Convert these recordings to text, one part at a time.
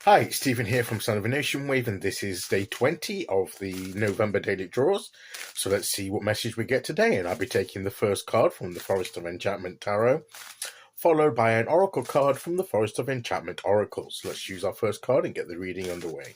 Hi, Stephen here from Son of a Nation Wave, and this is day 20 of the November daily draws. So let's see what message we get today. And I'll be taking the first card from the Forest of Enchantment Tarot, followed by an Oracle card from the Forest of Enchantment Oracles. Let's use our first card and get the reading underway.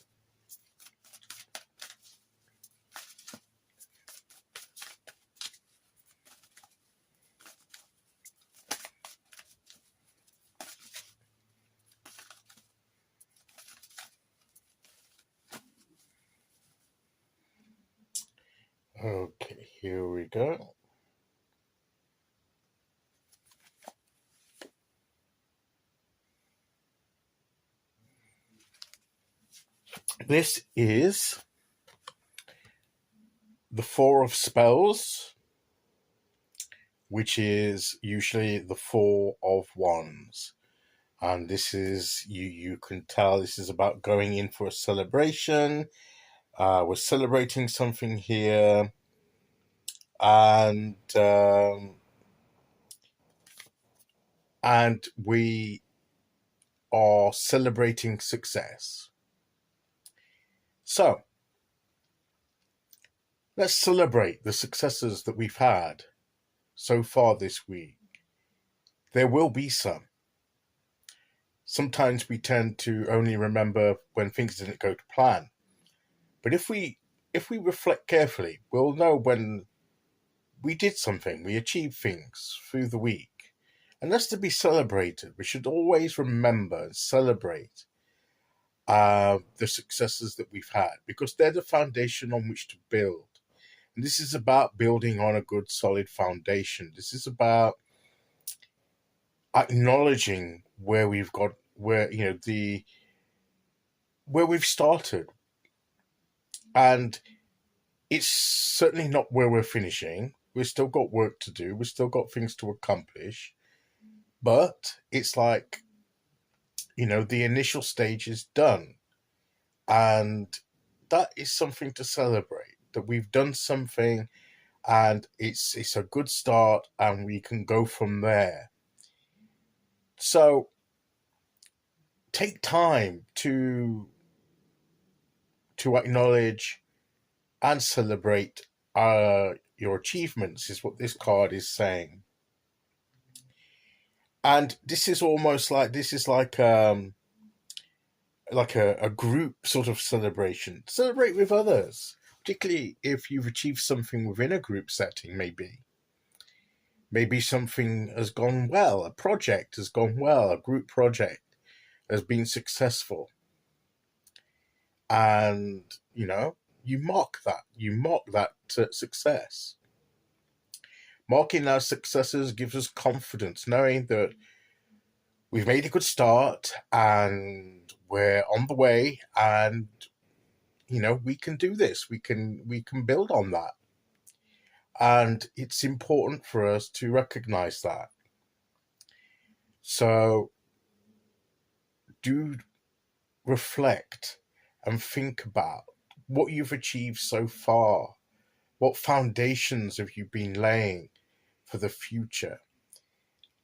Okay, here we go. This is the Four of Spells, which is usually the Four of Wands. And this is, you can tell this is about going in for a celebration. We're celebrating something here, and we are celebrating success. So let's celebrate the successes that we've had so far this week. There will be some. Sometimes we tend to only remember when things didn't go to plan. But if we reflect carefully, we'll know when we did something, we achieved things through the week. And that's to be celebrated. We should always remember and celebrate the successes that we've had, because they're the foundation on which to build. And this is about building on a good, solid foundation. This is about acknowledging where we've got, where we've started. And it's certainly not where we're finishing. We've still got work to do. We've still got things to accomplish. But it's like, the initial stage is done. And that is something to celebrate, that we've done something and it's a good start and we can go from there. So take time to acknowledge and celebrate your achievements, is what this card is saying. And this is almost like, a group sort of celebration. Celebrate with others, particularly if you've achieved something within a group setting. Maybe something has gone well, a project has gone well, a group project has been successful, and you mark that success. Marking our successes gives us confidence, knowing that we've made a good start and we're on the way, and we can do this. We can build on that. And it's important for us to recognize that. So do reflect and think about what you've achieved so far. What foundations have you been laying for the future?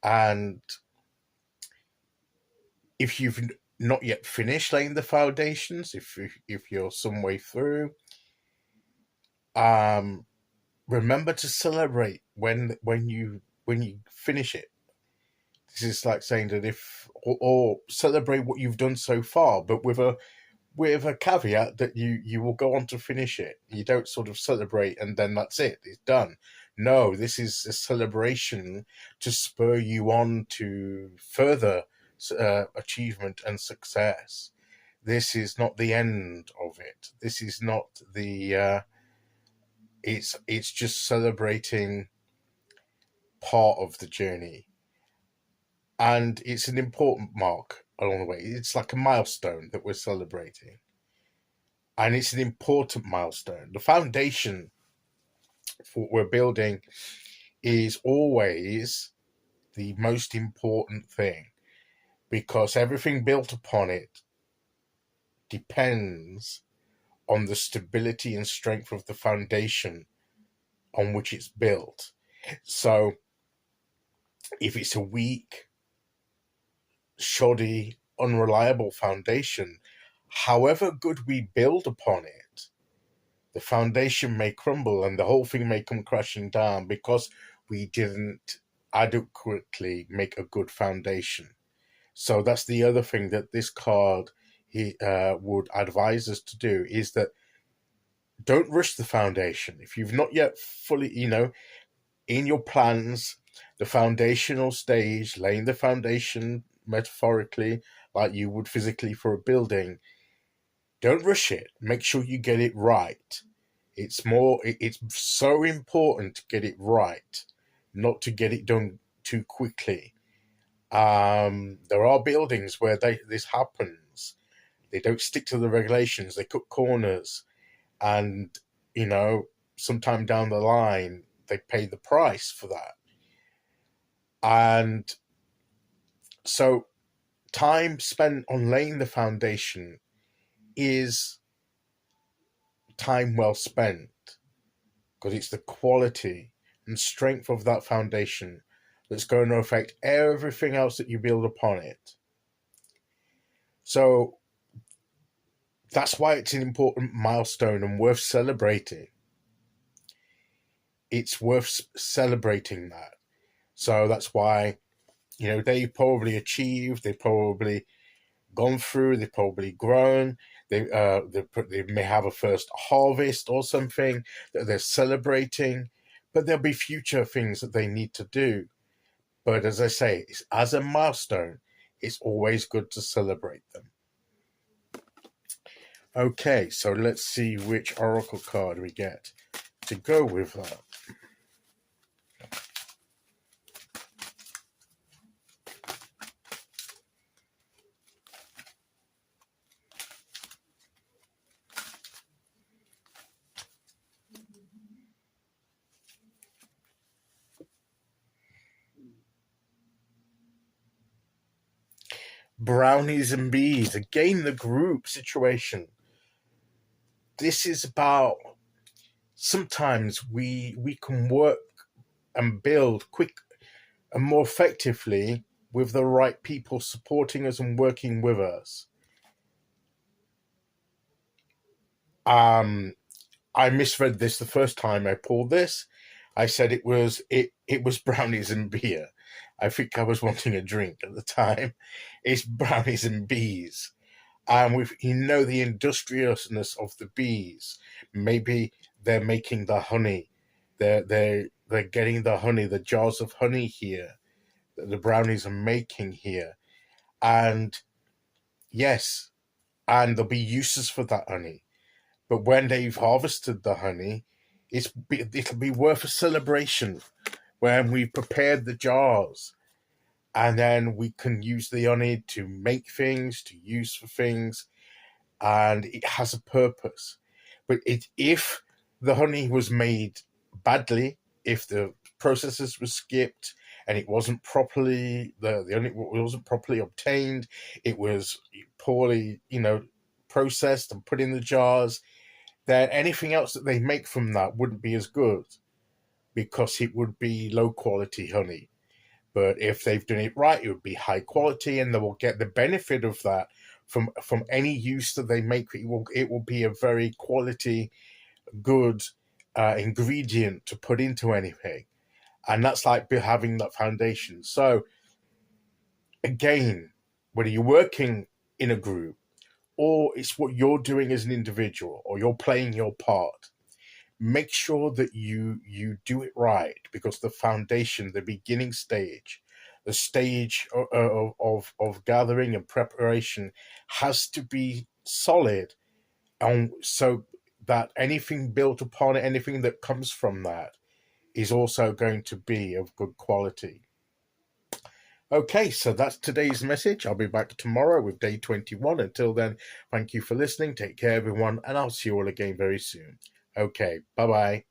And if you've not yet finished laying the foundations, if you're some way through, remember to celebrate when you finish it. This is like saying that or celebrate what you've done so far, but with a caveat that you will go on to finish it. You don't sort of celebrate and then that's it, it's done. No, this is a celebration to spur you on to further achievement and success. This is not the end of it. This is not the it's just celebrating part of the journey. And it's an important mark along the way. It's like a milestone that we're celebrating. And it's an important milestone. The foundation for what we're building is always the most important thing, because everything built upon it depends on the stability and strength of the foundation on which it's built. So if it's a weak, shoddy, unreliable foundation, however good we build upon it, the foundation may crumble and the whole thing may come crashing down because we didn't adequately make a good foundation. So that's the other thing that this card would advise us to do, is that don't rush the foundation. If you've not yet fully, in your plans, the foundational stage, laying the foundation metaphorically like you would physically for a building, don't rush it. Make sure you get it right. It's so important to get it right, not to get it done too quickly. There are buildings where this happens. They don't stick to the regulations. They cut corners, and sometime down the line they pay the price for that. And so time spent on laying the foundation is time well spent, because it's the quality and strength of that foundation that's going to affect everything else that you build upon it. So that's why it's an important milestone and worth celebrating. It's worth celebrating that. So that's why, they've probably achieved, they've probably gone through, they've probably grown, they may have a first harvest or something that they're celebrating, but there'll be future things that they need to do. But as I say, as a milestone, it's always good to celebrate them. Okay, so let's see which oracle card we get to go with that. Brownies and bees, again the group situation. This is about, sometimes we can work and build quick and more effectively with the right people supporting us and working with us. I misread this the first time I pulled this. I said it was brownies and beer. I think I was wanting a drink at the time. It's brownies and bees. And with the industriousness of the bees, maybe they're making the honey. They're getting the honey, the jars of honey here that the brownies are making here. And yes, and there'll be uses for that honey. But when they've harvested the honey, it'll be worth a celebration when we've prepared the jars. And then we can use the honey to make things, to use for things, and it has a purpose. But if the honey was made badly, if the processes were skipped and it wasn't properly, the honey wasn't properly obtained, it was poorly, processed and put in the jars, then anything else that they make from that wouldn't be as good, because it would be low quality honey. But if they've done it right, it would be high quality, and they will get the benefit of that from any use that they make. It will be a very quality, good ingredient to put into anything, and that's like having that foundation. So again, whether you're working in a group or it's what you're doing as an individual or you're playing your part, make sure that you do it right, because the foundation, the beginning stage, the stage of gathering and preparation has to be solid, and so that anything built upon it, anything that comes from that, is also going to be of good quality. Okay, so that's today's message. I'll be back tomorrow with day 21. Until then, thank you for listening. Take care, everyone, and I'll see you all again very soon. Okay, bye-bye.